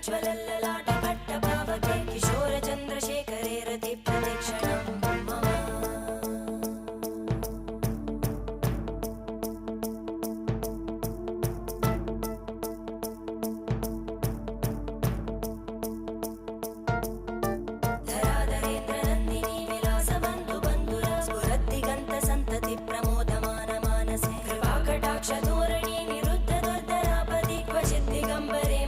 ज्वलल्ललाट पट्टपावके किशोर चन्द्रशेखरे रति प्रतिक्षणं मम धराधरेन्द्र नन्दिनी विलासबन्धु बन्धुरा स्फुरद्दिगन्त सन्तति प्रमोदमान मानसे कृपाकटाक्ष धोरणी निरुद्ध दुर्धरापदि क्वचित् दिगम्बरे